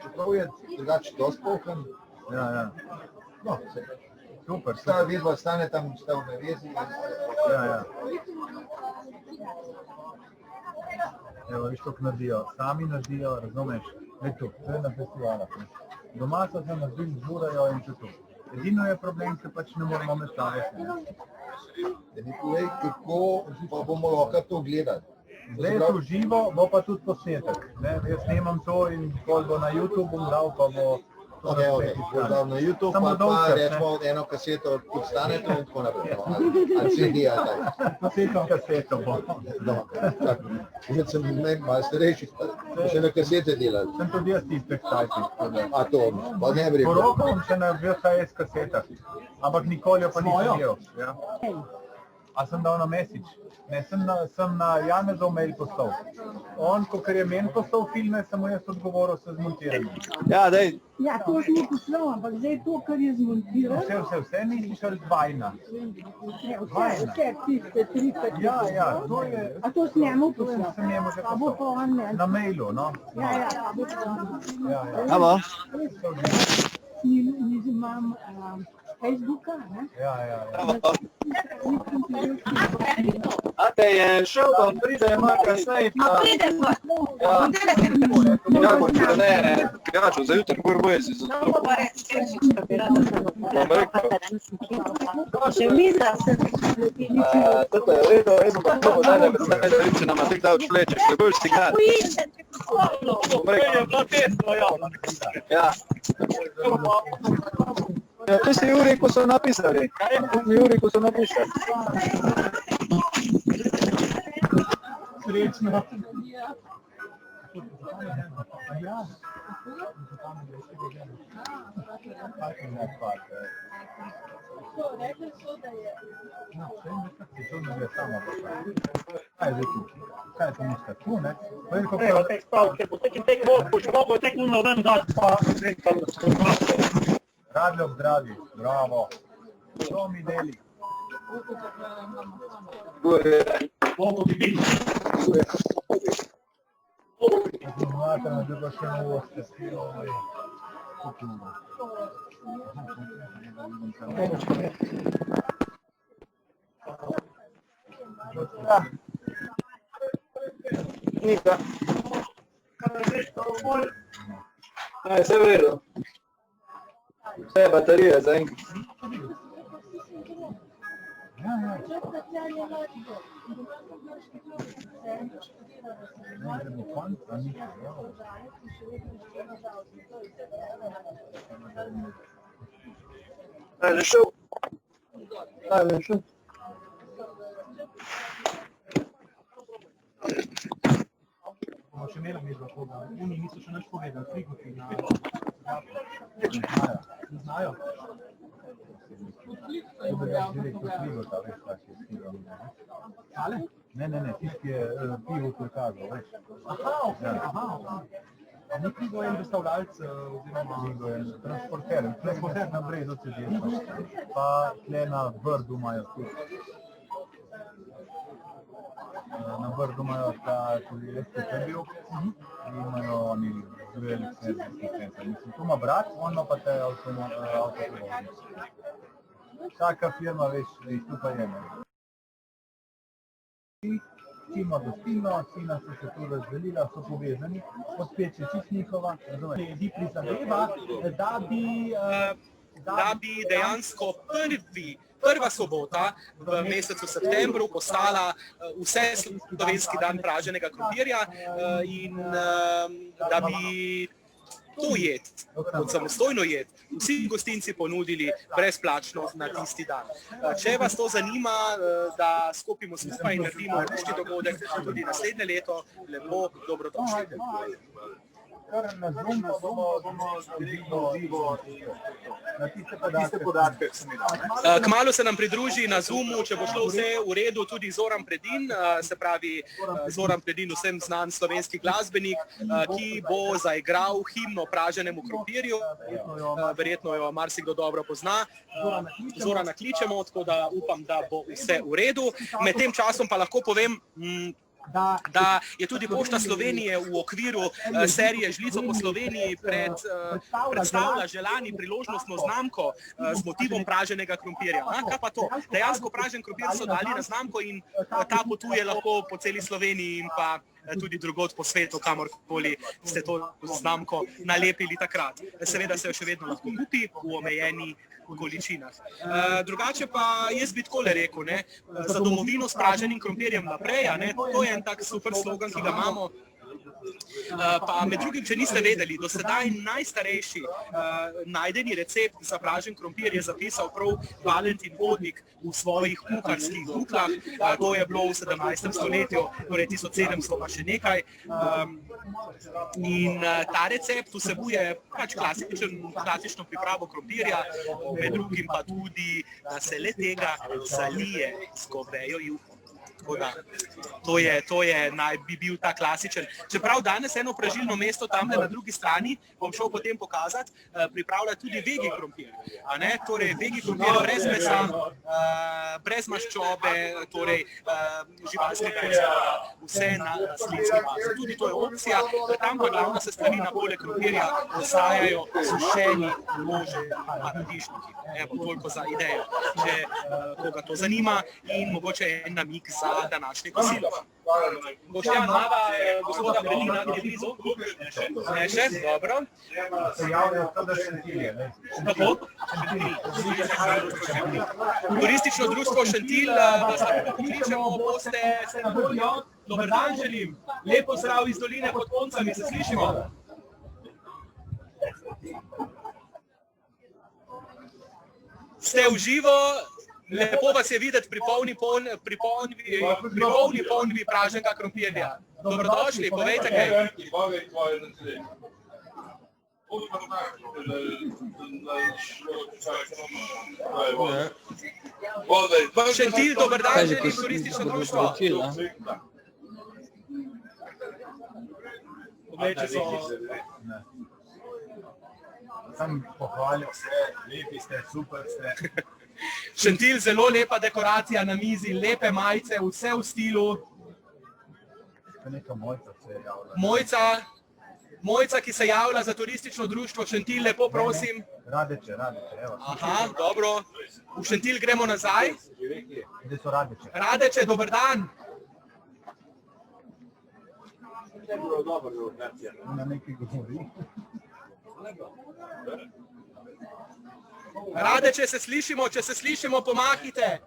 čeprav je drugače dosti polhen. Ja. No, Super. sta vidva, stane tam, sta v navezi. Ja. Evo, viš kako naredijo, sami naredijo, razumeš, to je na festivalah. Doma so se naredili, žurajo in to. Edino je problem, ker pač ne moramo med sami. Da mi povej, kako pa bomo lahko to gledali. Zdaj v živo, bo pa tudi posnetek. Jaz snemam to in ko bo na YouTube dal, pa bo to na YouTube, pa rečemo eno kaseto, tudi stane to in tako naprej. Ali CD, ali taj. Kaseto bo. Jaz sem malo starejši, še na kasete delali. Sem tudi jaz tistih tajtih. A to, pa ne vrem. Porokam še na VHS kasetah, ampak nikoli jo pa nisem imel. A sem dal na message? Ne, sem na Janezov mail poslal. On, kakor je meni poslal filme, sem mu jaz odgovoril se zmontiranjem. Ja, daj. Ja, to smo poslal, ampak zdaj to, kar je zmontiral. Vse misliš ali dvajna? Vse tiste 3-4. Ja, to je... A to si njemu poslal? Sem njemu že A bo pa on ne? Na mailu, no. Ja. Amo? Imam Facebooka, ne? Ja. A te je šel, pa pride, ima kasneje. Pride pa. Ja, bo če ne, pijačo, za jutri, gor boje si za to. Bom rekel. Še miza se Toto je v redu, pa to bo dalje, predstavljaj, da če nama tek dal člečeš, ne boš cigar. Bom rekel. Ja. Ja, to si Juri, ko so napisali. Srečno. rekli so, da je... Kaj je to miška? Tu, ne? Evo, tek stavke, tek mogo, tek uno ven dati, pa Radljov zdravi, bravo. To mi deli. mogo bi biti. Znate, da bi še novosti. Nika. Aj, vse v redu. Vse je baterije za enkrat. Ajde, šel. Bomo še imeli medva koga. Oni niso še nič povedali, frigoti na... Ne znajo. Ale? Ne, tisti je pivo prikazal, veš. Aha. Ni Krigo en dostavljalc oziroma... Krigo je transporter na Bredu CD, pa tle na Brdu imajo tudi. Na Brdu imajo ta tudi STP-bil in imajo oni velik servisni center. Mislim, tu ima brat, ono pa te avtoprevodnice. Vsaka firma, veš, tukaj je. Vsi ima gostilno, sina so se tu razdelila, so povezani, podpeče čist njihova, ljudi prizadeva, da bi dejansko prva sobota v mesecu septembru postala vse slovenski dan praženega krompirja in da bi to jed, kot samostojno jed, vsi gostinci ponudili brezplačno na tisti dan. Če vas to zanima, da stopimo skupaj in naredimo ruški dogodek tudi naslednje leto, lepo dobrodošli. Kar na Zoom bomo na tiste podatke, ki sem jih dal. Kmalu se nam pridruži na Zoomu, če bo šlo vse v redu, tudi Zoran Predin, se pravi Zoran Predin, vsem znan slovenski glasbenik, ki bo zaigral himno praženemu krompirju. Verjetno jo marsikdo dobro pozna. Zorana kličemo, tako da upam, da bo vse v redu. Med tem časom pa lahko povem, da je tudi Pošta Slovenije v okviru serije Žlico po Sloveniji predstavlja že lani priložnostno znamko z motivom praženega krompirja. Kaj pa to? Dejansko pražen krompir so dali na znamko in ta potuje lahko po celi Sloveniji in pa tudi drugod po svetu, kamorkoli ste to znamko nalepili takrat. Seveda se jo še vedno lahko kupi v omejeni količinah. Drugače pa jaz bi takole rekel, za domovino s praženim krompirjem naprej, to je en tak super slogan, ki ga imamo. Pa med drugim, če niste vedeli, do sedaj najstarejši najdeni recept za pražen krompir je zapisal prav Valentin Vodnik v svojih kuharskih buklah. To je bilo v 17. stoletju, torej 1700 pa še nekaj. In ta recept vsebuje pač klasično pripravo krompirja, med drugim pa tudi, da se le tega zalije s govejo juho. To je naj bi bil ta klasičen. Čeprav danes eno pražilno mesto tamle na drugi strani, bom šel potem pokazati, pripravlja tudi vegi krompir. Torej, vegi krompir brez mesa, brez maščobe, torej živalskega izvora, vse na rastlinski bazi. Tudi to je opcija, tam pa glavna sestavina poleg krompirja ostajajo sušeni vloženi paradižniki. Evo, toliko za idejo, če koga to zanima in mogoče en namig za današnje kosilo. Boštjan, mava gospoda Brelina, ki je blizu? Ne še? Dobro. Se javljajo to, da Šentilje, ne? Kako? Turistično društvo Šentilj, vas lahko pokličemo, boste se na voljo. Dober dan želim. Lepo zdrav iz doline pod Koncami, se slišimo? Ste v živo, lepo vas je videti pri polni ponvi praženega krompirja. Dobrodošli, povejte kaj. Šentilj, dober dan, želim turistično društvo. Povej, če so... Sam pohvalil vse, lepi ste, super ste. Šentilj, zelo lepa dekoracija na mizi, lepe majice, vse v stilu. Neka Mojca se je javila. Mojca, ki se javlja za turistično društvo Šentilj, lepo prosim. Radeče, evo. Aha, dobro. V Šentilj gremo nazaj. Kde so Radeče? Radeče, dober dan. Na nekaj govori. Radeče, če se slišimo, pomahite.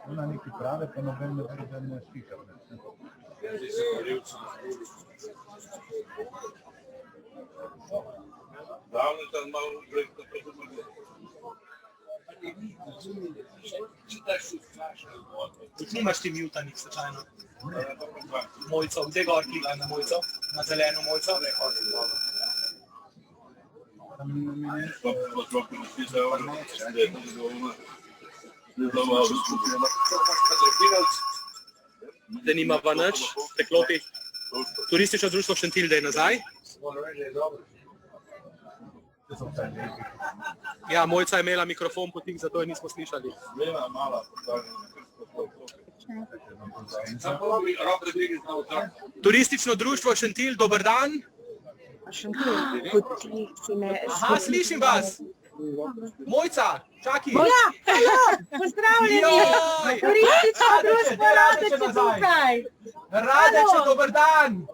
Ona nekaj prave, pa noben ne stiša. Nimaš ti mutanih, slučajno. Mojco, kde gor klikaj na Mojco? Na zeleno Mojco? Da nimava nič, te klopi. Turistično društvo Šentilj, da je nazaj. Ja, Mojca je imela mikrofon potik, zato je nismo slišali. Turistično društvo Šentilj, dober dan. Aha, slišim vas. Mojca, čaki. Ja, halo, pozdravljeni. Turistično društvo Radeče tukaj. Radeče, dober dan.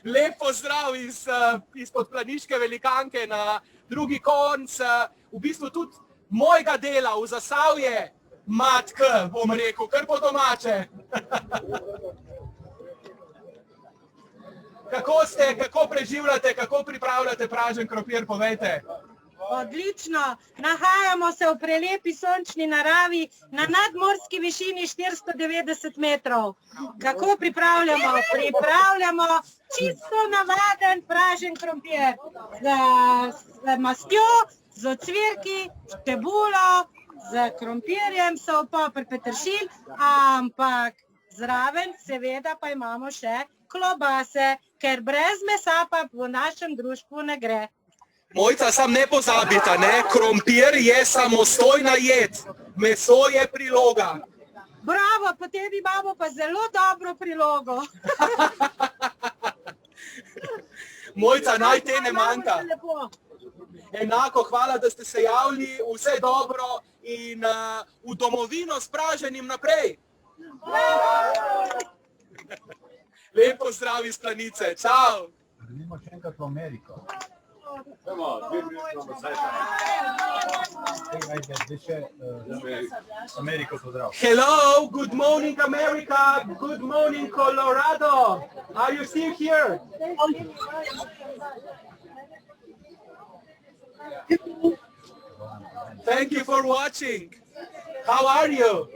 Lep pozdrav izpod Planiške velikanke na drugi konc, v bistvu tudi mojega dela v Zasavje, matk, bom rekel, kar po domače. Kako ste, kako preživljate, kako pripravljate pražen krompir, povejte. Odlično, nahajamo se v prelepi sončni naravi na nadmorski višini 490 metrov. Kako pripravljamo? Pripravljamo čisto navaden pražen krompir z mastjo, z ocvirki, čebulo, z krompirjem, sol, poper, peteršilj, ampak zraven seveda pa imamo še klobase, ker brez mesa pa v našem društvu ne gre. Mojca, sam ne pozabite, ne? Krompir je samostojna jed, meso je priloga. Bravo, potem imamo pa zelo dobro prilogo. Mojca, naj te ne manjka. Enako, hvala, da ste se javili, vse dobro in v domovino s praženim naprej. Lep pozdrav iz Planice, čau! Želimo še enkrat v Ameriko. Ameriko pozdrav. Hello, good morning America, good morning Colorado. Are you still here? Thank you for watching. How are you?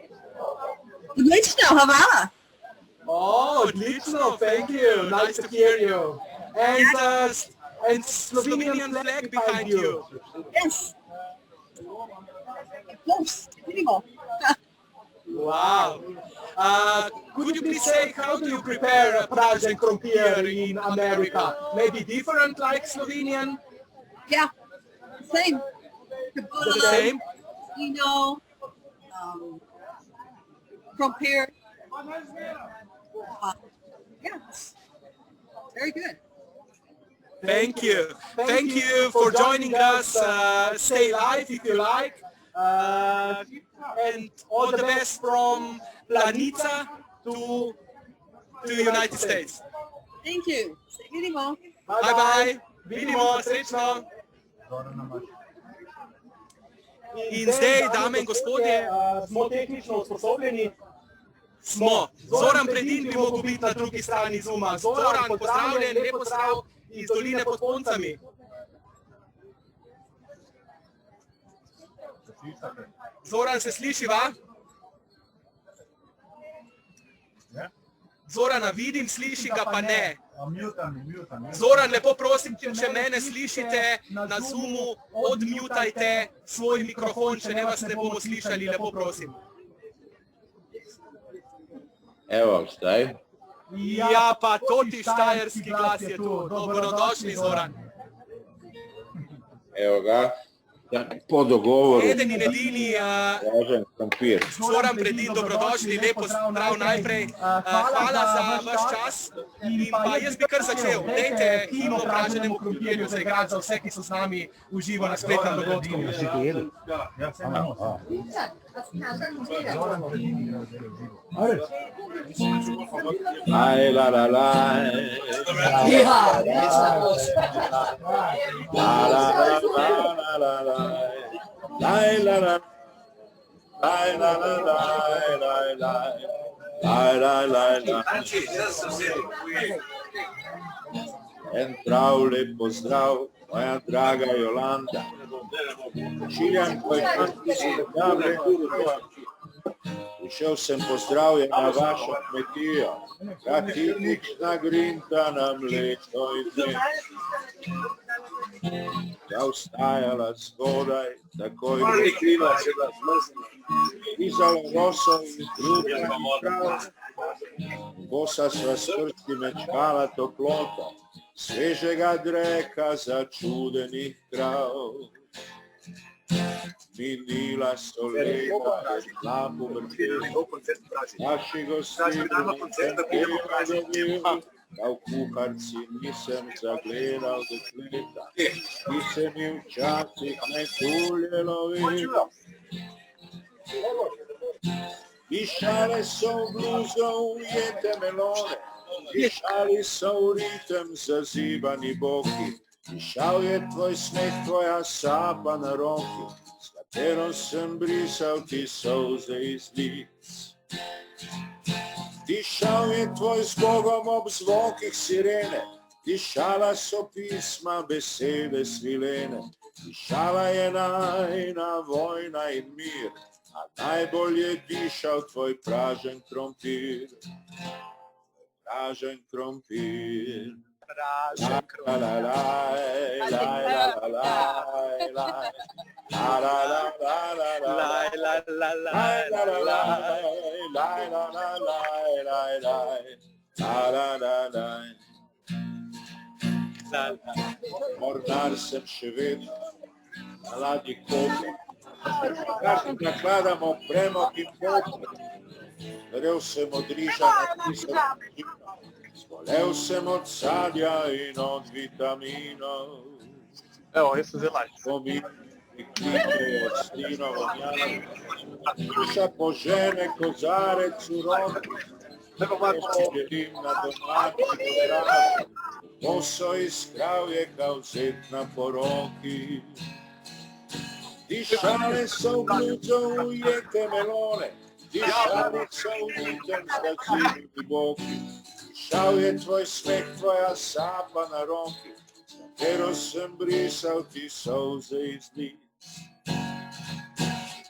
Odlično, hvala. Oh, odlično, thank you. Nice to hear you. And Slovenian flag behind you. Yes. Close. Vidimo. Wow. Could you please say how do you prepare pražen krompir in America? Maybe different like Slovenian? Yeah. Same. The same? Krompir. Yeah. Very good. Thank you. Thank you for joining us. Stay live if you like. And all the best from Planica to United States. Thank you. Vidimo. Bye bye. Vidimo, srečno. In zdaj, dame in gospodje, smo tehnično usposobljeni. Smo. Zoran Predin bi mogel biti na drugi strani Zooma. Zoran, pozdravljen, lep pozdrav iz doline pod Poncami. Zoran, se sliši, va? Zorana vidim, sliši ga pa ne. Zoran, lepo prosim, če mene slišite na Zoomu, odmutajte svoj mikrofon, če ne vas ne bomo slišali, lepo prosim. Evo, zdaj. Ja, pa toti štajerski glas je tu. Dobrodošli, Zoran. Evo ga. Po dogovoru. Eden in edini Zoran Predin, dobrodošli, lep pozdrav najprej. Hvala za vaš čas in pa jaz bi kar začel. Dejte himno praženemu krompirju zaigrati za vse, ki so z nami v živo na spletnem dogodku. Laj, la, la, laj. La, la, la, la, la. Laj, la, la. Laj, la, la, laj, laj, laj. Laj, laj, laj, laj. En prav lep pozdrav, moja draga Jolanda. Pošiljam tvoj fantici dobre. Prišel sem pozdravljen na vašo kmetijo, katilična grinta na mleko in med. Ja vstajala zgodaj, takoj izala roso in druga prav. Bosa sva s prsti mečkala toploto, svežega dreka začudenih krav. Minila so leta, tla pomrteli, naši gostili nisem tega dobil, da v kuharci nisem zagledal dekleta, ki se mi včasih najtulje lovil. Pišale so v bluzo ujete melone, pišali so v ritem zazibani boki, pišal je tvoj smeh, tvoja sapa na roki, s katero sem brisal ti solze iz lic. Dišal je tvoj z Bogom ob zvokih sirene, dišala so pisma, besede svilene, dišala je najna vojna in mir, a najbolj je dišal tvoj pražen krompir. Pražen krompir. Pražen krompir. Mornar sem še vedno na ladji Koper. Kar nakladamo premog in poper. Verjel sem od riža na tisoč, zbolel sem od sadja in od vitaminov. Evo, jaz sem zelaj. Pomini kliče od slinovo mjala, duša požene kozarec v roki, želim na domači odrazi, poso iz kravje kao zet na poroki. Dišale so v bluzo ujete melone, dišali so v nitem zračili boki, dišal je tvoj smeh, tvoja sapa na roki, katero sem brisal ti solze iz lic.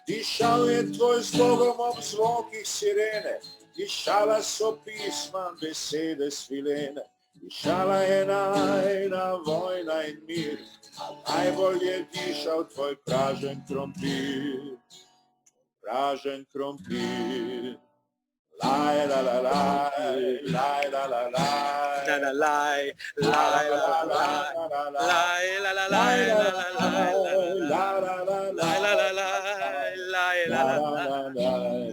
Dišal je tvoj z Bogom ob zvokih sirene, dišala so pisma, besede svilene, dišala je najna vojna in mir, a najbolj je dišal tvoj pražen krompir. Pražen krompir. Laj, la, la, laj, laj, la, la, laj. La la laj, laj, la la laj, laj, la la laj, la la laj, la la laj, la la laj, laj, la la laj,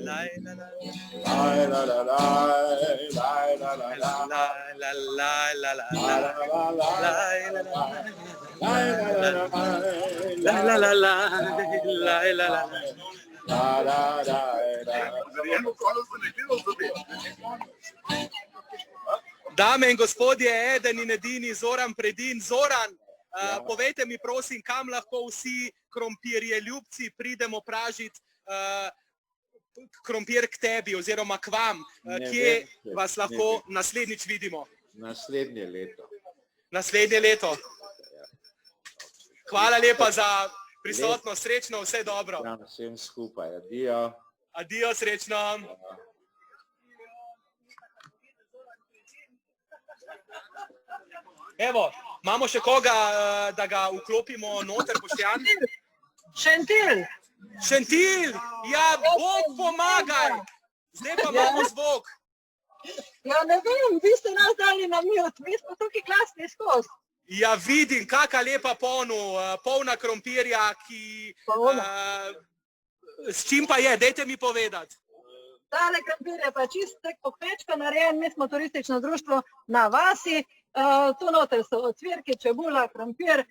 laj, la la Laj, la, la, laj, laj, la, la, laj. la laj, la la La, la, la, laj, laj, la la laj, la, la, laj. la la la laj, la la La, la, la, la. Dame in gospodje, eden in edini Zoran Predin. Zoran, povejte mi prosim, kam lahko vsi krompirje ljubci pridemo pražiti krompir k tebi oziroma k vam, kje vas lahko naslednjič vidimo? Naslednje leto. Naslednje leto. Hvala lepa za prisotnost, srečno, vse dobro. Vsem skupaj, adijo. Adijo, srečno. Evo, imamo še koga, da ga vklopimo noter, Boštjan? Šentil. Šentil! Ja, Bog pomagaj! Zdaj pa imamo zvok. Ja, ne vem, vi ste nas dali na mute, mi smo tukaj glasni skozi. Ja, vidim, kaka lepa polna krompirja, ki... S čim pa je? Dajte mi povedati. Tale krompir je pa čistek pokmečko narejen, mi smo turistično društvo na vasi, tu noter so ocvirki, čebula, krompir,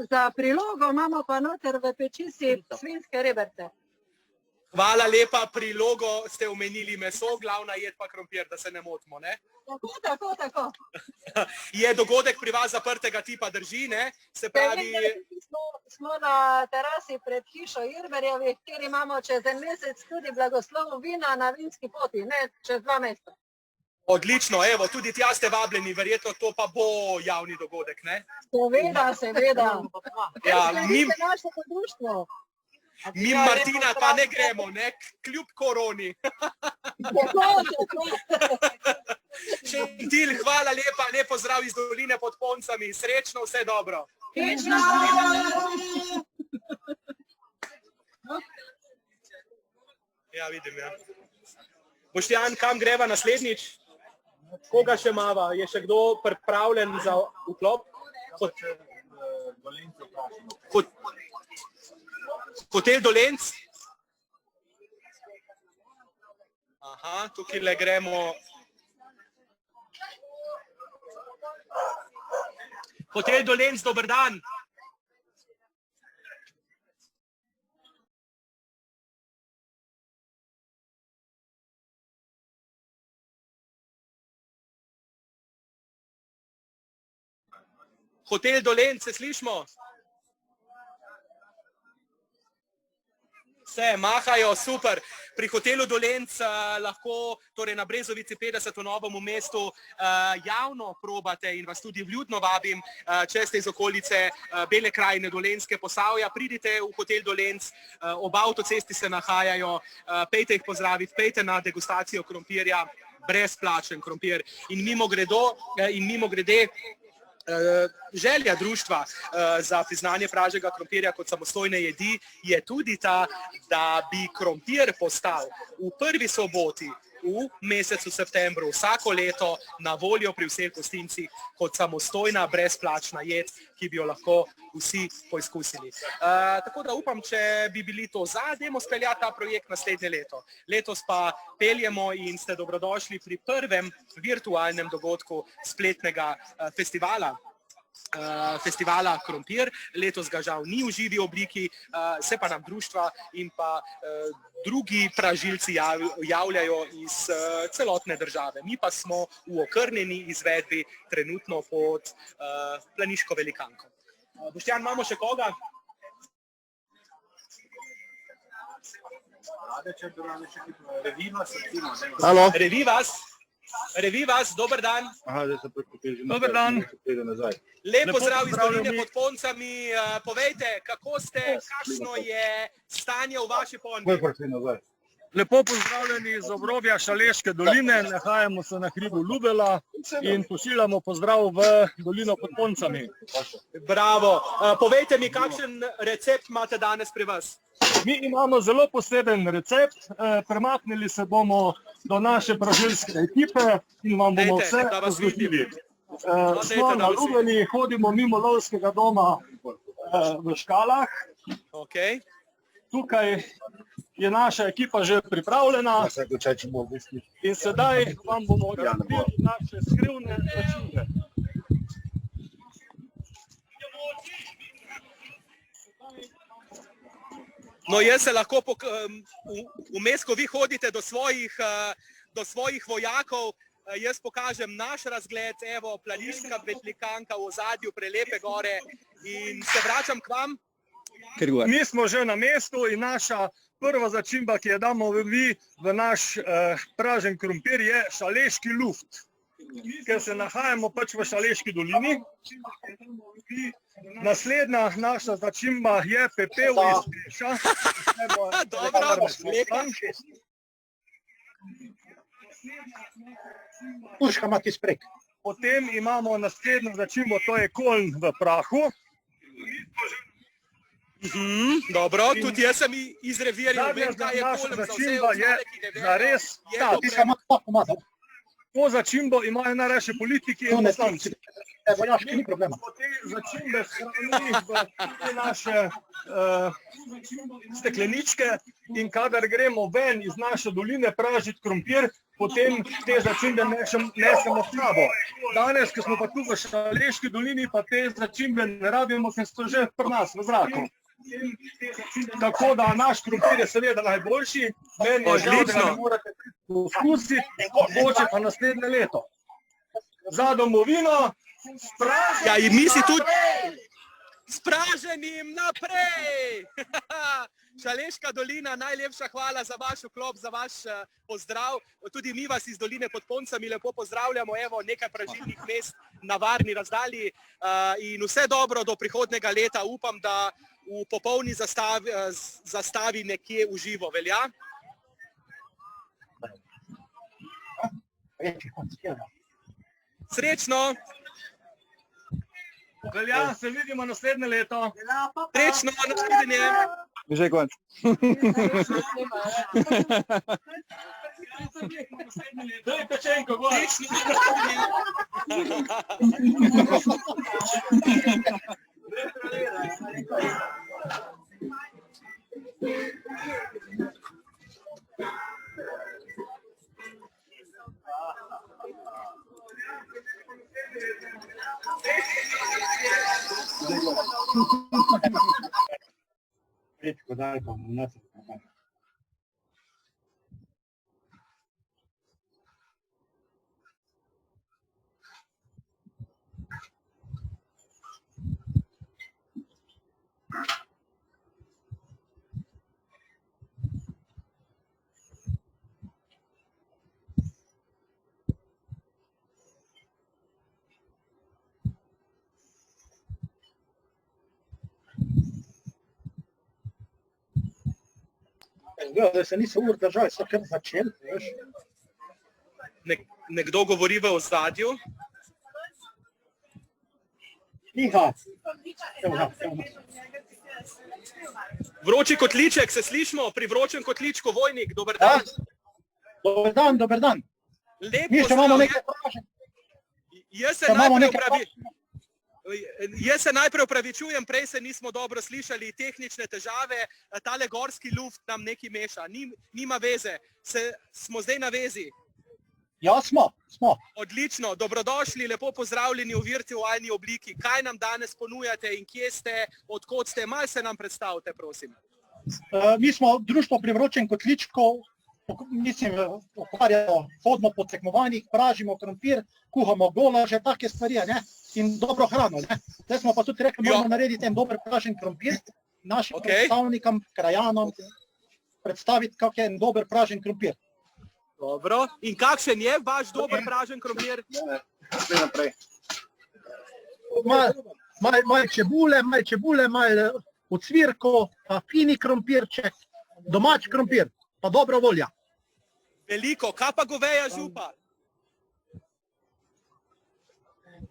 za prilogo imamo pa noter v pečici svinjske rebrce. Hvala lepa, prilogo ste omenili meso, glavna jed pa krompir, da se ne motimo, ne? Tako. Je dogodek pri vas zaprtega tipa, drži, ne? Se pravi... Smo na terasi pred hišo Irberjevih, kjer imamo čez en mesec tudi blagoslov vina na vinski poti, ne, čez 2 meseca. Odlično, evo, tudi tja ste vabljeni, verjetno to pa bo javni dogodek, ne? Seveda. Ja, Mim Martina pa ne gremo, ne, kljub koroni. Šentil, hvala lepa, lep pozdrav iz doline pod Poncami, srečno, vse dobro. Ja, vidim, ja. Boštjan, kam greva naslednjič? Koga še imava? Je še kdo pripravljen za vklop? Hotel Dolenc? Aha, tukaj le gremo. Hotel Dolenc, dober dan. Hotel Dolenc, se slišimo? Vse, mahajo, super. Pri hotelu Dolenc lahko, torej na Brezovici 50 v Novem mestu, javno probate in vas tudi vljudno vabim, če ste iz okolice Bele krajine, Dolenjske, Posavja, pridite v hotel Dolenc, ob avtocesti se nahajajo, pejte jih pozdraviti, pejte na degustacijo krompirja, brezplačen krompir. In mimogrede, želja društva za priznanje pražega krompirja kot samostojne jedi je tudi ta, da bi krompir postal v prvi soboti v mesecu septembru vsako leto na voljo pri vseh gostincih kot samostojna, brezplačna jed, ki bi jo lahko vsi poizkusili. Tako da upam, če bi bili to dajmo speljati ta projekt naslednje leto. Letos pa peljemo in ste dobrodošli pri prvem virtualnem dogodku spletnega festivala Krompir. Letos ga žal ni v živi obliki, se pa nam društva in pa drugi pražilci javljajo iz celotne države. Mi pa smo v okrnjeni izvedbi trenutno pod planiško velikanko. Boštjan, imamo še koga? Halo. Revi vas, dober dan. Dober dan. Lep pozdrav iz Doline pod Poncami. Povejte, kako ste, kakšno je stanje v vaši ponvi? Lepo pozdravljeni iz obrobja Šaleške doline, nahajamo se na hribu Ljubela in pošiljamo pozdrav v Dolino pod Poncami. Bravo. Povejte mi, kakšen recept imate danes pri vas? Mi imamo zelo poseben recept, premaknili se bomo do naše pražilske ekipe in vam bomo vse razložili. Smo na Ljubeli, hodimo mimo lovskega doma v Škalah. Tukaj je naša ekipa že pripravljena in sedaj vam bomo odkrili naše skrivne začimbe. No, jaz se lahko, vmes, ko vi hodite do svojih vojakov, jaz pokažem naš razgled, evo, planiška velikanka v ozadju, prelepe gore in se vračam k vam. Mi smo že na mestu in naša prva začimba, ki jo damo v naš pražen krompir, je šaleški luft, ker se nahajamo pač v Šaleški dolini. Naslednja naša začimba je pepel iz Peša. Dobro, lepa. Puška ima ti sprek. Potem imamo naslednjo začimbo, to je koln v prahu. Dobro, tudi jaz sem izreviril, vem, kaj je kolem za vse ostale, ki ne vejo. To začimbo imajo najrajši politiki in poslanci. Vojaški ni problema. Potem začimbe shrani v naše stekleničke in kadar gremo ven iz naše doline pražiti krompir, potem te začimbe nesemo s sabo. Danes, ko smo pa tu v Šaleški dolini, pa te začimbe ne rabimo, ker so že pri nas v zraku. Tako da naš krompir je seveda najboljši, meni je žal, da ga ne morate poskusiti, mogoče pa naslednje leto. Za domovino, spraženim ja, in mi si tudi spraženim naprej! Šaleška dolina, najlepša hvala za vaš vklop, za vaš pozdrav. Tudi mi vas iz Doline pod Poncami lepo pozdravljamo, evo, nekaj pražilnih mest na varni razdalji in vse dobro do prihodnega leta. Upam, da v popolni zastavi nekje v živo, velja? Srečno! Velja, se vidimo naslednje leto. Srečno, nasvidenje! Že konc. Daj pečenko, gor! Pečko daj pa mu nasred. Da se niso ur držali, so kar začeli, veš. Nekdo govori v ozadju. Tiha. Vroči kotliček, se slišimo? Pri vročem kotličku, Vojnik, dober dan. Dober dan. Lep Mi še pozdrav. imamo nekaj prašen. Jaz se najprej opravičujem, prej se nismo dobro slišali, tehnične težave, tale gorski luft nam nekaj meša, nima veze, smo zdaj na vezi. Ja, smo. Odlično, dobrodošli, lepo pozdravljeni v virtualni obliki. Kaj nam danes ponujate in kje ste, odkot ste, malo se nam predstavite, prosim. Mi smo društvo pri Vročem kotličku, hodimo po tekmovanjih, pražimo krompir, kuhamo golaže, take stvari, ne? In dobro hrano. Ne? Zdaj smo pa tudi rekli, moramo narediti en dober pražen krompir, našim predstavnikom, krajanom, predstaviti, kak je en dober pražen krompir. Dobro, in kakšen je vaš dober pražen krompir? Malo čebule, malo ocvirkov, pa fini krompirček, domač krompir, pa dobra volja. Veliko, kaj pa goveja župa?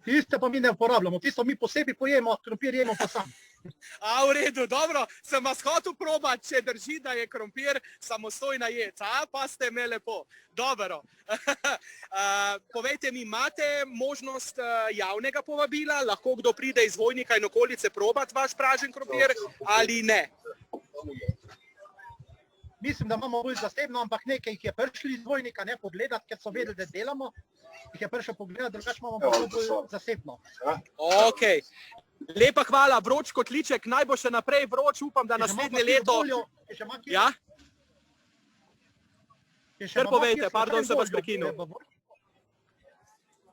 Tiste pa mi ne uporabljamo, tisto mi posebej pojemo, krompir jemo pa sam. V redu, dobro, sem vas hotel probati, če drži, da je krompir samostojna jed, pa ste me lepo. Dobro. Povejte mi, imate možnost javnega povabila, lahko kdo pride iz Vojnika in okolice probati vaš pražen krompir ali ne? Mislim, da imamo bolj zasebno, ampak nekaj jih je prišli iz Vojnika, ne pogledati, ker so vedeli, da delamo. Jih je prišel pogledati, drugače imamo bolj zasebno. Ok. Lepa hvala, Vroč kotliček, naj bo še naprej vroč, upam, da naslednje leto... Ja? Kar povejte, pardon, se vas prekinil.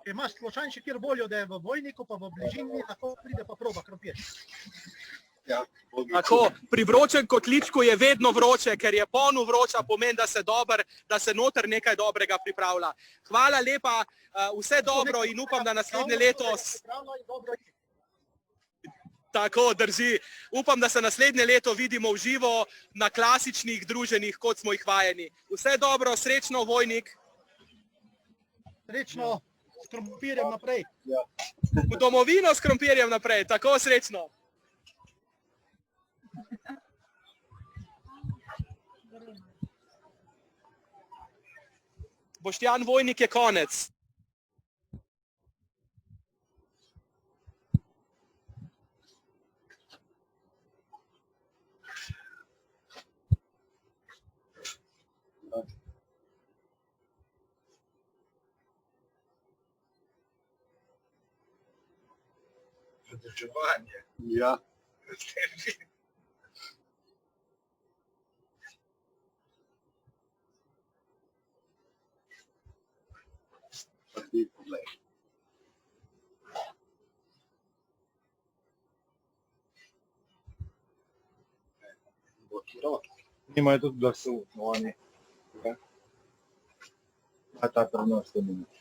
Če imaš slučajno še kjer voljo, da je v Vojniku, pa v bližini, tako pride pa proba krompir. Tako, pri Vročem kotličku je vedno vroče, ker je polno vroča, pomeni, da se noter nekaj dobrega pripravlja. Hvala lepa, vse dobro in upam, da naslednje leto... Tako, drži. Upam, da se naslednje leto vidimo v živo na klasičnih druženjih, kot smo jih vajeni. Vse dobro, srečno, Vojnik. Srečno, s krompirjem naprej. V domovino s krompirjem naprej, tako srečno. Boštjan Vojnik je konec. Zadrževanje. Ja. Nimajo tudi glasu, oni. A ta prenos to ni nič.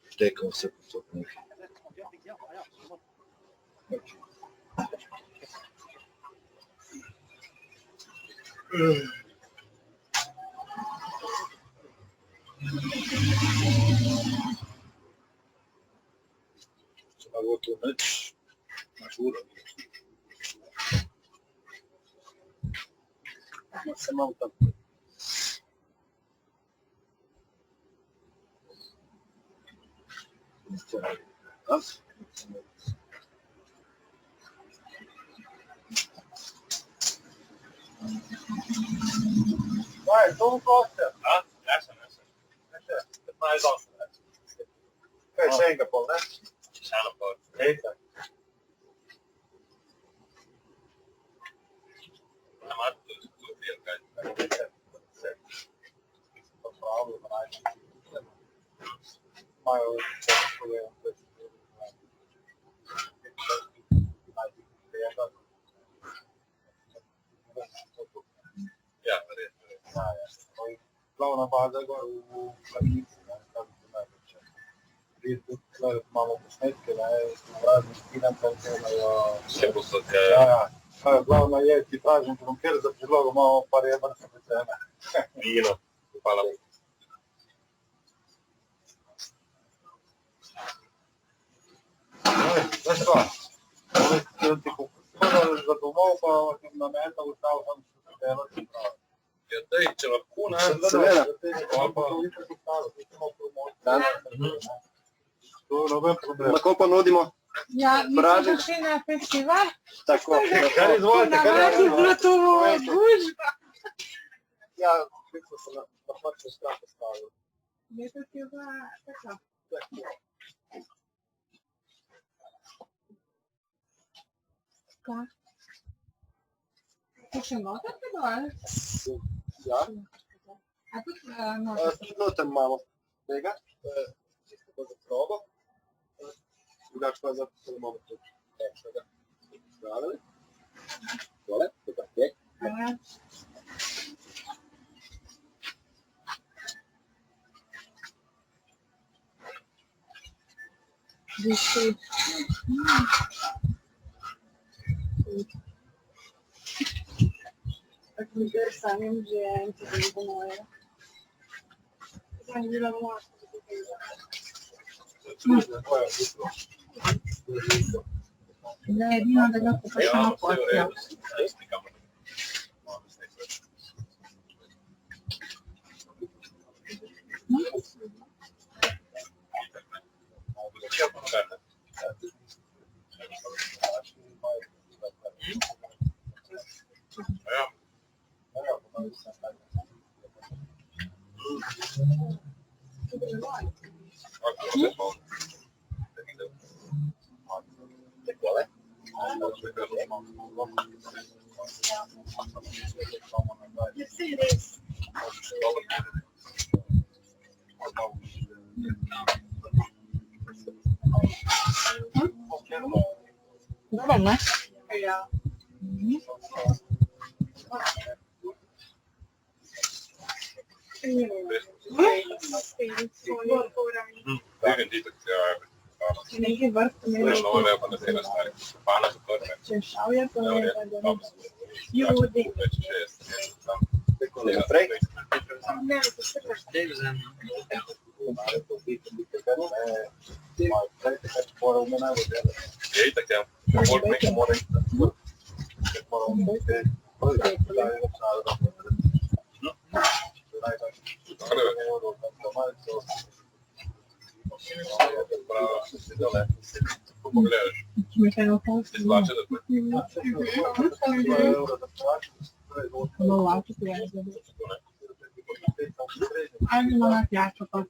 Štekal se posod nekaj. Če pa bo to nič, imaš uro. Se malo tako. Vai, to Costa. Ja sem. 15-8. Kaj, še enega pol, ne? Še eno pol. Ejta. Glavna baza gor v Klavnici, kako se največe. Imamo posnetke, v raznih spinancah delajo. Vse posodke. Glavna je ti pražen krompir, za prilogo imamo pa rebrce pecene. Vino, hvala. Veš pa, ti kupujem za domov, pa ti nametal, ustavil sem se delati pravi. Ja, daj, če lahko, ne? Seveda. Lahko pa nudimo. Ja, mislim, da še na festival. Tako, kar izvolite, kar Navadi je bilo to gužba. Ja, mislim, se na faktu strah postavil. Leto ti je bila tako. Kaj? To še noter tega, ali? Ja. A tudi noter? Noter imamo tega, čisto za probo. Drugač pa za imamo tudi nekšega. Spravili. Tole, tukaj je. Aha. Diši. Tako mi gre samim že en tudi po moje. Zdaj bila moja. Ne, edino, da ga poprašamo porcijo. Dobar, ne? Ja. Neki vrst Češavje, to je ljudi. Naprej. Ne, to se kaj. Je itak, ja. Nekaj mora pogledaš. Izlače da Ajme na pijačo pa.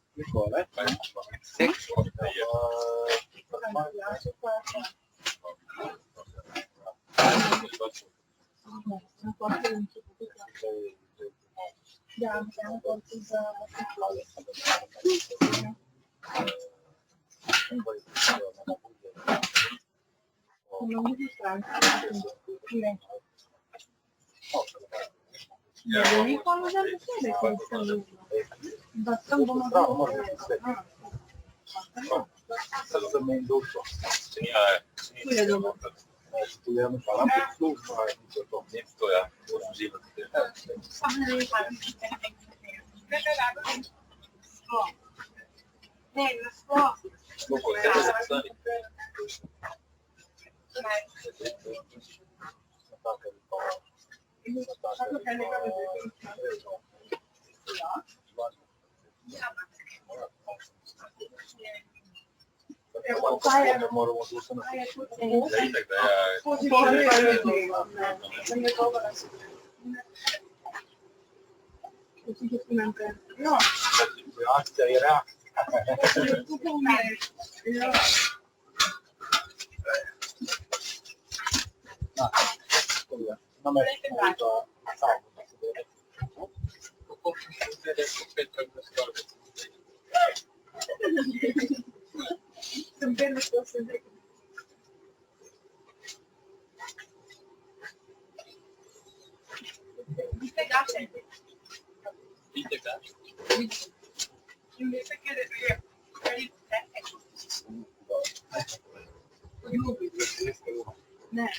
Ja, eno porcijo za veliko ne vem posebej, ko sem da sem bomo tu je dobro. Ne, nasploh. Reakcija je reakcija. Sem vedno što sem rekel. Viste gaše? Viste gaše? Invece che le ne.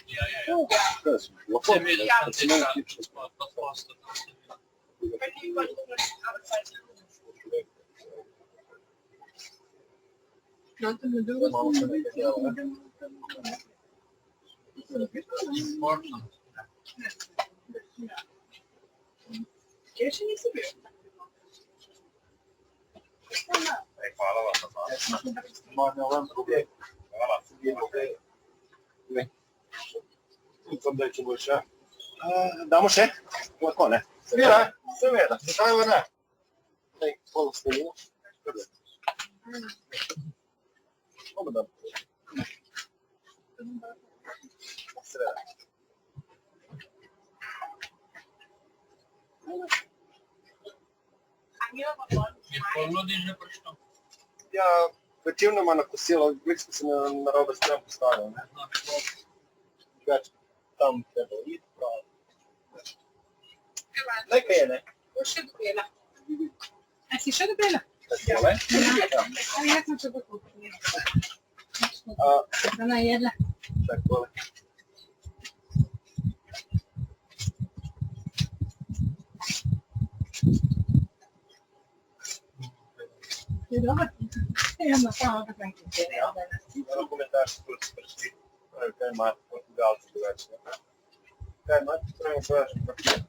Kje še nisi bil? Hvala vam. Možno vam druge. Hvala. Upam, da če bo še. Damo še? Lahko, ne? Seveda. Zakaj pa ne? Pol sledimo. Kako da? Seveda. Ja, večinoma na kosilo, več smo se na robe stran postavili. Več tam treba iti, prav. Nekaj je, ne? Boš še dobila. A si še dobila? Takole. Jaz sem še tako. Da najedla. Takole. Je dobro? Ja, no, samo da sem kje. Komentar se tudi sprešli. Kaj imate Portugalci drugače? Kaj imate? Trebamo povedati.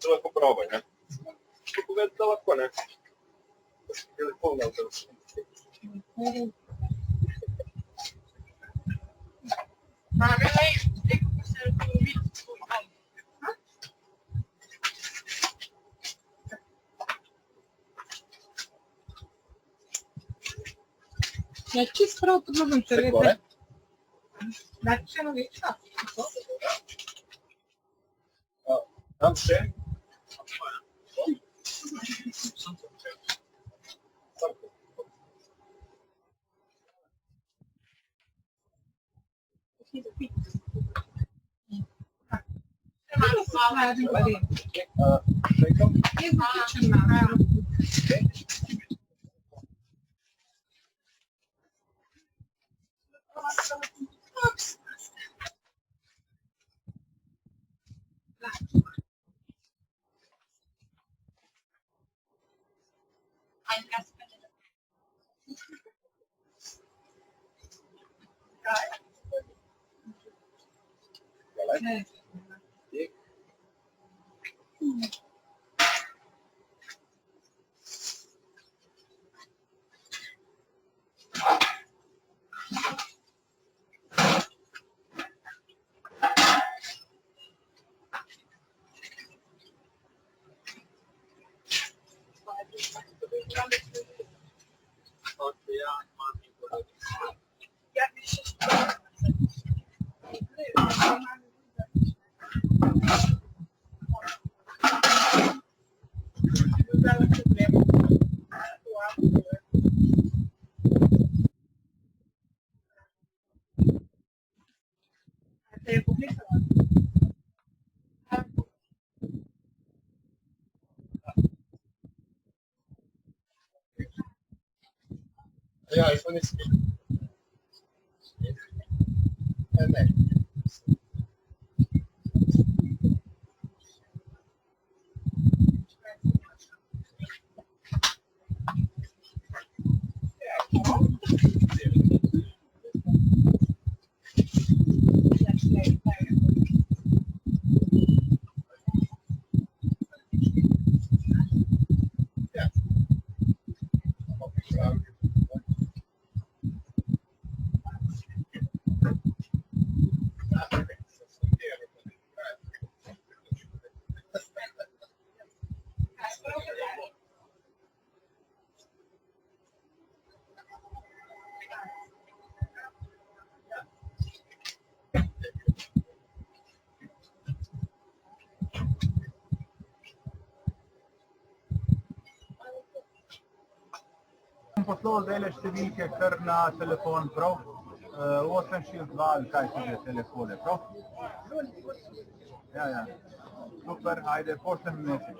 To lahko probaj, ne? To povedati, da lahko, ne? Je lepo na vzdržiti. Ja, čisto prav podobno se reče. Takole. Dati še eno večjo? Tam še? Ja, jaz pa nisem. Ne. Poslal zdaj številke kar na telefon, prav? 862 ali kaj so že telefone, prav? Ja. Super, ajde, pošljem mesec.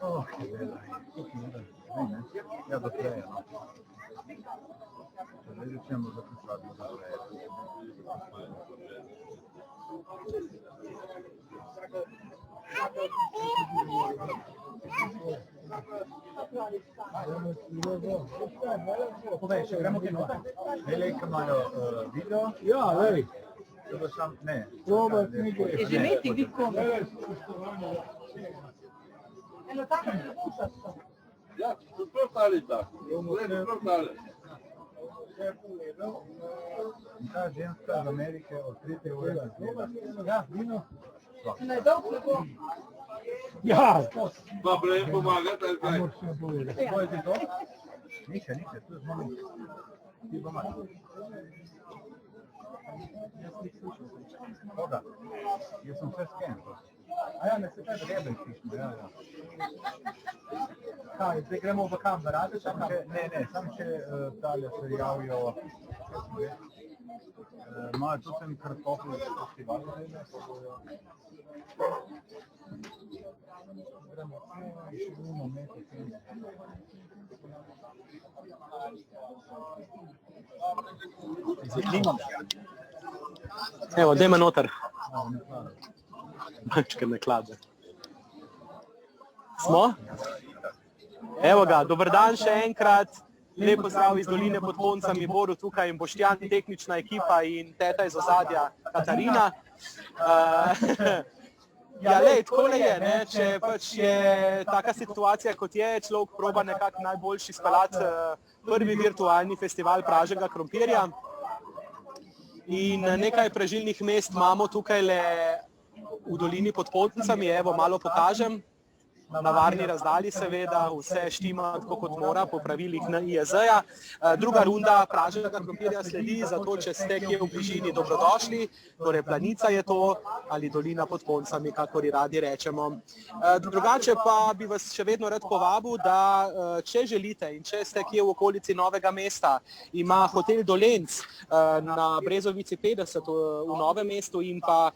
Oh, che bella, che bella. Ja, dotlej, no. Zdaj začnemo zaključovati dotlej. Povej, še gremo kaj noter? Lej, kaj imajo video? Ja, lej. Ne. Je že imeti vidko? Eno tako ne Ja, odprta ali tako? Odprta ali? In ta ženska iz Amerike od 3. ure gleda. Ja, vino. Ne, dolgo ne bo. Ja! Pa prej pomagati ali kaj? Kaj je to? Niče, tu je zelo nič. Ti pa imaš. Voda. Jaz sem vse skenil. A ja, ne se kaj vrebe pišmo, ja. Kaj, zdaj gremo v kam, da radiš? Ne, samo če dalje se javijo. Imajo tudi ten kartofel festival. Gremo še gremo metati. Evo, dajme noter. Mačke ne klade. Smo? Evo ga, dober dan še enkrat. Lep pozdrav iz Doline pod Poncami, Boru tukaj in Boštjan, tehnična ekipa in teta iz ozadja Katarina. Ja, lej, takole je, ne, če pač je taka situacija, kot je, človek proba nekako najboljši speljati prvi virtualni festival praženega krompirja. In nekaj pražilnih mest imamo tukaj le v Dolini pod Poncami, evo, malo pokažem. Na varni razdalji seveda, vse štima tako kot mora po pravilih NIJZ-ja. Druga runda praženega krompirja sledi, zato če ste kje v bližini dobrodošli, torej Planica je to ali Dolina pod Poncami, kakor ji radi rečemo. Drugače pa bi vas še vedno rad povabil, da če želite in če ste kje v okolici Novega mesta, ima hotel Dolenc na Brezovici 50 v Novem mestu in pa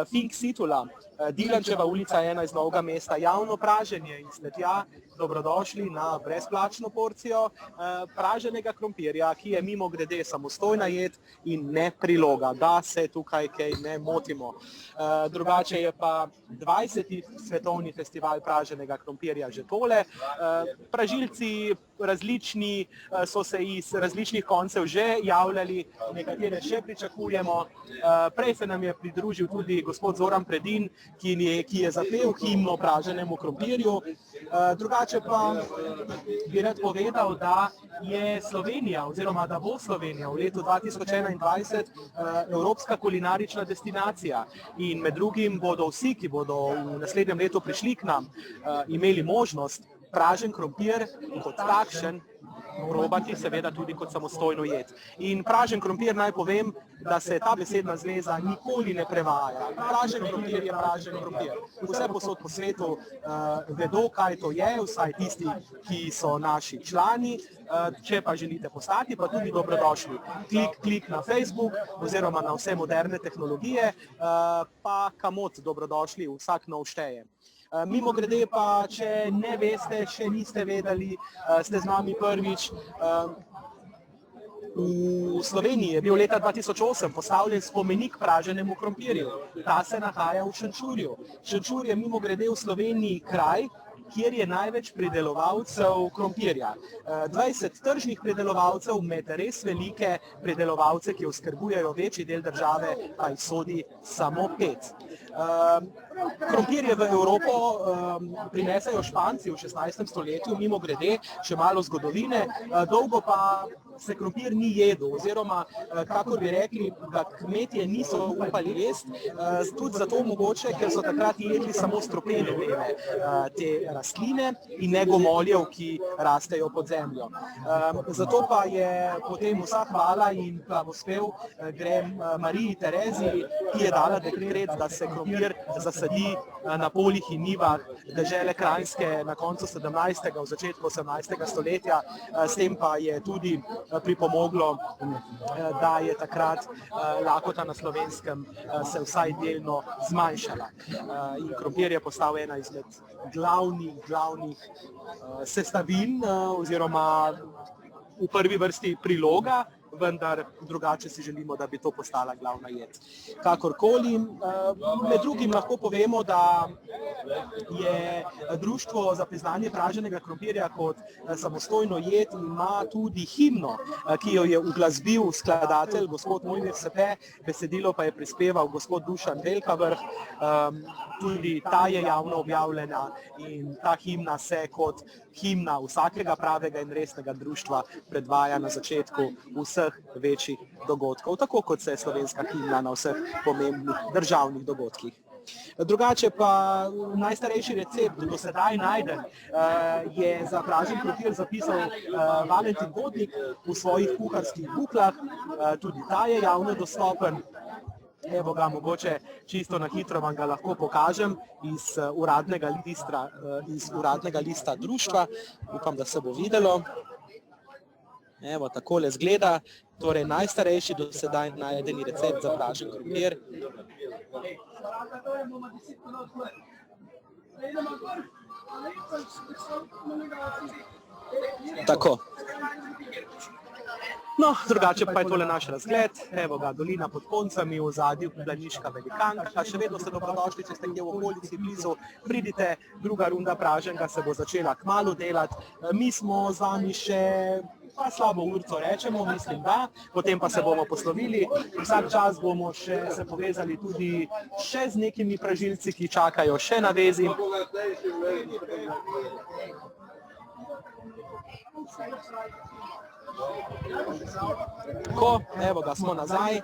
Fink Situla, Dilančeva ulica 1 iz Novega mesta, javno praženje in ste tja dobrodošli na brezplačno porcijo praženega krompirja, ki je mimo grede samostojna jed in ne priloga, da se tukaj kaj ne motimo. Drugače je pa 20. svetovni festival praženega krompirja že tole. Pražilci različni so se iz različnih koncev že javljali, nekatere še pričakujemo. Prej se nam je pridružil tudi gospod Zoran Predin, ki je zapel himno praženemu krompirju. Drugače pa bi rad povedal, da je Slovenija oziroma da bo Slovenija v letu 2021 evropska kulinarična destinacija in med drugim bodo vsi, ki bodo v naslednjem letu prišli k nam, imeli možnost pražen krompir kot takšen probati, seveda tudi kot samostojno jed. In pražen krompir, naj povem, da se ta besedna zveza nikoli ne prevaja. Pražen krompir je pražen krompir. Vse povsod po svetu vedo, kaj to je, vsaj tisti, ki so naši člani. Če pa želite postati, pa tudi dobrodošli. Klik na Facebook oziroma na vse moderne tehnologije, pa kamot dobrodošli, vsak nov šteje. Mimo grede pa, če ne veste, še niste vedeli, ste z nami prvič. V Sloveniji je bil leta 2008 postavljen spomenik praženemu krompirju. Ta se nahaja v Šenčurju. Šenčur je mimo grede v Sloveniji kraj, kjer je največ pridelovalcev krompirja. 20 tržnih pridelovalcev med res velike pridelovalce, ki oskrbujejo večji del države, pa jih sodi samo 5. Krompir je v Evropo prinesejo Španci v 16. stoletju, mimo grede, še malo zgodovine, dolgo pa se krompir ni jedel, oziroma, kakor bi rekli, da kmetje niso upali jesti, tudi zato mogoče, ker so takrat jedli samo stropene dele te rastline in ne gomoljev, ki rastejo pod zemljo. Zato pa je potem vsa hvala in blagospev gre Mariji Tereziji, ki je dala dekret, da se krompir zasadi na poljih in nivah dežele Kranjske na koncu 17. v začetku 18. stoletja. S tem pa je tudi pripomoglo, da je takrat lakota na Slovenskem se vsaj delno zmanjšala. In krompir je postal ena izmed glavnih sestavin oziroma v prvi vrsti priloga, vendar drugače si želimo, da bi to postala glavna jed. Kakorkoli, med drugim lahko povemo, da je Društvo za priznanje praženega krompirja kot samostojno jed ima tudi himno, ki jo je uglasbil skladatelj gospod Mojmir Sepe, besedilo pa je prispeval gospod Dušan Velkavrh. Tudi ta je javno objavljena in ta himna se kot himna vsakega pravega in resnega društva predvaja na začetku vseh večjih dogodkov, tako kot se slovenska himna na vseh pomembnih državnih dogodkih. Drugače pa najstarejši recept do sedaj najden je za pražen krompir zapisal Valentin Vodnik v svojih kuharskih buklah, tudi ta je javno dostopen. Evo ga, mogoče čisto na hitro vam ga lahko pokažem iz uradnega lista društva. Upam, da se bo videlo. Evo, takole zgleda, torej najstarejši do sedaj najdeni recept za pražen krompir. Tako. No, drugače pa je tole naš razgled. Evo ga, dolina pod Poncami, v ozadju planiška velikanka. Še vedno ste dobrodošli, če ste kje v okolici blizu. Pridite, druga runda praženega se bo začela kmalu delati. Mi smo z vami še pa slabo urco rečemo, mislim da, potem pa se bomo poslovili. Vsak čas bomo še se povezali tudi še z nekimi pražilci, ki čakajo še na vezi. Tako, evo ga, smo nazaj.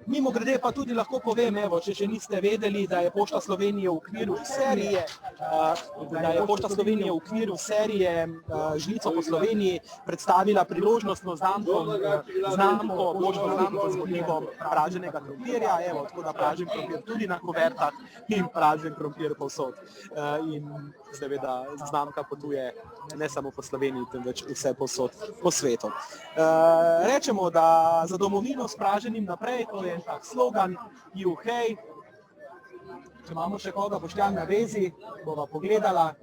Mimogrede pa tudi lahko povem, evo, če še niste vedeli, da je Pošta Slovenije v okviru serije Žlico po Sloveniji predstavila priložnostno znamko z motivom praženega krompirja. Evo, tako da pražen krompir tudi na kuvertah in pražen krompir povsod. In seveda znamka potuje ne samo po Sloveniji, temveč vse povsod po svetu. Rečemo, da za domovino s praženim naprej, to je tak slogan, UK. Če imamo še koga, Boštjan na vezi, bova pogledala,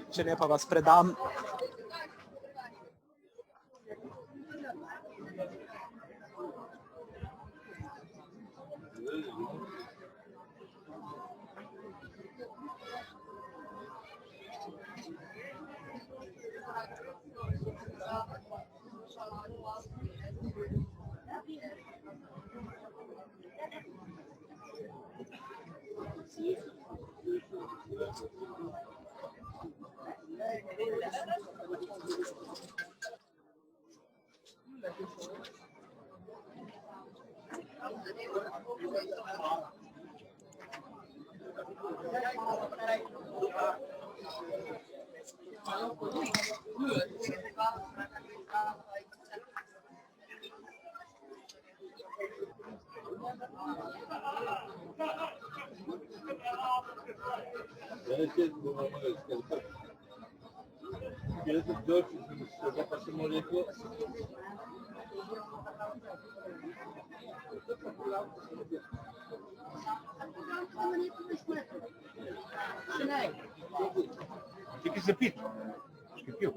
če ne pa vas predam. Fica se pito. Esqueceu.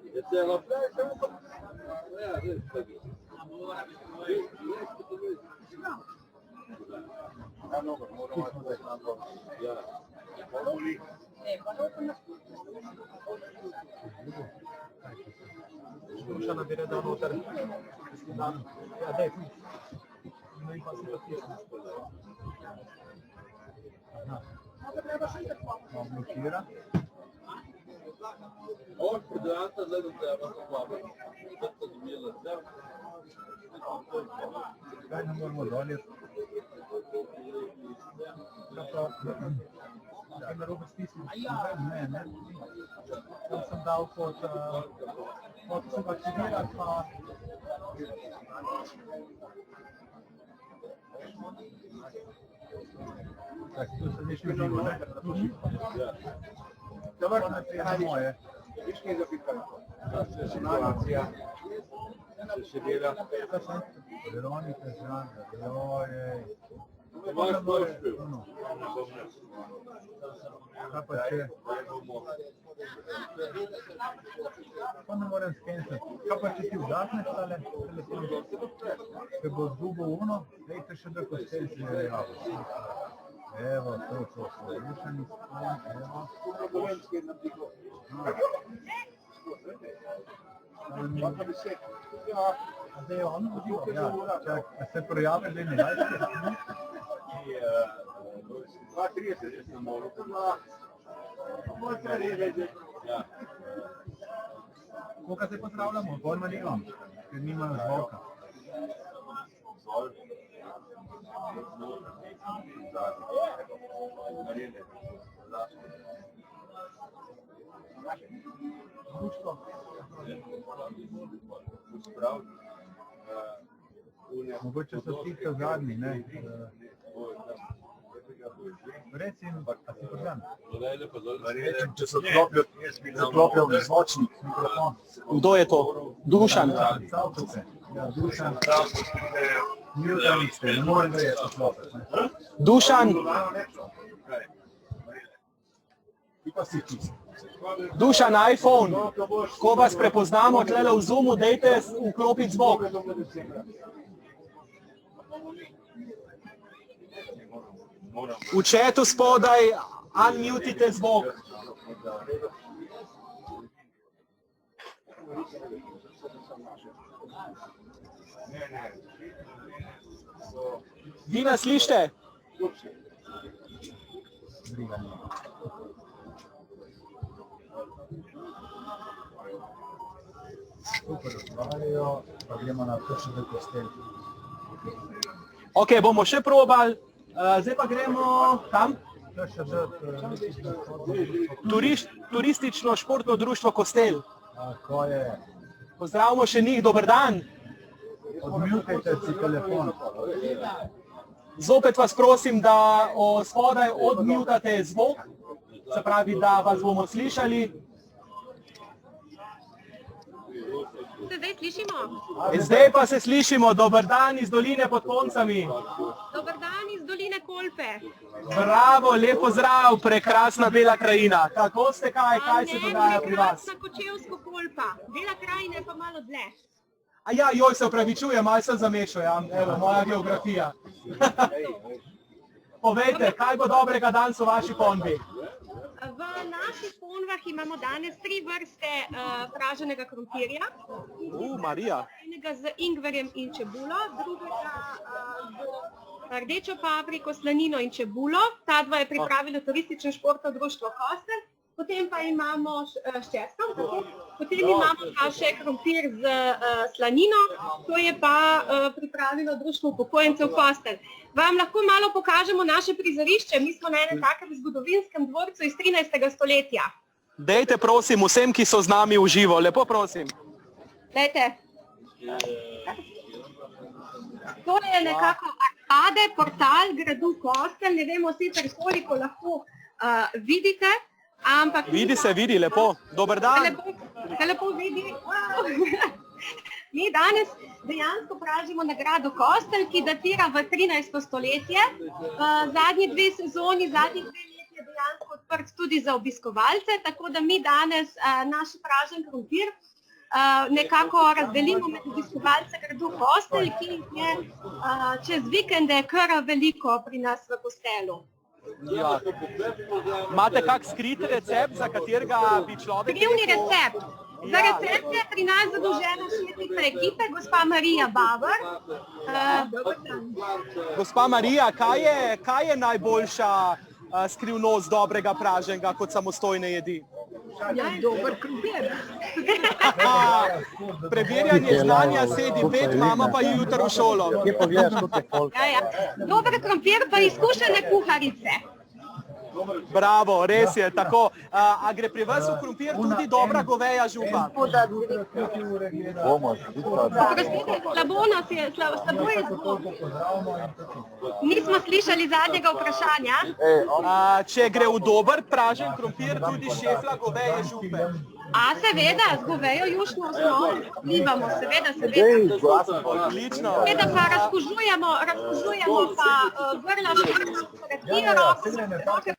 Še nabere da noter. Ja, daj. No in pa se zapisno. Aha. Malo blokira. Kaj ne moramo dolje? Kaj narobe stisnil? Ne. Tam sem dal kot sem ga aktiviral, pa... Tak, tu sediš v živo, ne? Dobar, na moje. Situacija. Se dela. Veronika, Žanga, jojej. Kaj pa če? Pa ne morem skeniti. Kaj pa če ti vdakneš tale telefon? Če bo zgubo uno, dejte še da kostel si ne javil. Evo, to. Rušeni spon, evo. A zdaj je on vodijo? Ja, čak, a se projave zdaj ne dajte? 2:30 na moru. Koga se pozdravljamo? Pojma nimam, ker nimajo zvoka. Društvo. Mogoče so ti zadnji, ne? Reci jim, a si požan? Če so odklopijo zvočnik, mikrofon. Kdo je to? Dušan. Dušan. Ne morem da je odklopiti. Dušan. Dušan, iPhone. Ko vas prepoznamo tlele v Zoomu, dejte vklopiti zvok. V chatu spodaj unmutite zvok. Vi nas slišite? Super, odvarijo, pa gremo na točne kostel. Ok, bomo še probali. Zdaj pa gremo kam? Turistično športno društvo Kostel. Tako je. Pozdravimo še njih, dober dan. Odmutajte si telefon. Zopet vas prosim, da spodaj odmutate zvok, se pravi, da vas bomo slišali. Se zdaj slišimo? Zdaj pa se slišimo, dober dan iz doline pod Koncami. Dober dan iz doline Kolpe. Bravo, lep pozdrav, prekrasna Bela krajina. Kako ste, kaj se dogaja pri vas? Prekrasna Kočevsko Kolpa, Bela krajina je pa malo dlje. A ja, joj, se opravičujem, malo sem zamešal, ja. Evo, moja geografija. Povejte, kaj bo dobrega danes v vaši ponvi? V naših ponvah imamo danes 3 vrste praženega krompirja. Marija. Enega z ingverjem in čebulo, drugega z rdečo papriko, slanino in čebulo. Ta dva je pripravilo turistično športno društvo Kostel. Potem pa imamo ščeskom, potem imamo pa še krompir z slanino, to je pa pripravilo društvo upokojencev Kostel. Vam lahko malo pokažemo naše prizorišče, mi smo na enem takem zgodovinskem dvorcu iz 13. stoletja. Dejte prosim vsem, ki so z nami v živo, lepo prosim. Dajte. To je nekako arkade, portal gradu Kostel, ne vemo sicer koliko lahko vidite. Vidi se, vidi, lepo. Dober dan. Se lepo vidi. Mi danes dejansko pražimo na gradu Kostel, ki datira v 13. stoletje. Zadnji 2 sezoni, zadnjih 2 let je dejansko odprt tudi za obiskovalce, tako da mi danes naš pražen krompir nekako razdelimo med obiskovalce gradu Kostel, ki je čez vikende kar veliko pri nas v Kostelu. Ja. Imate kak skrit recept, za katerega bi človek... Skrivni recept. Za recept je pri nas zadolžena šefica ekipe, gospa Marija Bavar. Gospa Marija, kaj je najboljša skrivnost dobrega praženega kot samostojne jedi? Ja, dober krompir. Preverjanje znanja sedi 5, mama pa je jutro v šolo. Dober krompir pa izkušene kuharice. Bravo, res je, tako. A gre pri vas v krompir tudi dobra goveja župa? Oprostite, slabo je zvok. Nismo slišali zadnjega vprašanja. Če gre v dober pražen krompir tudi šefla goveje župe? A seveda, z govejo jušno osnovo vplivamo, seveda. Odlično. Seveda pa razkužujemo pa grla,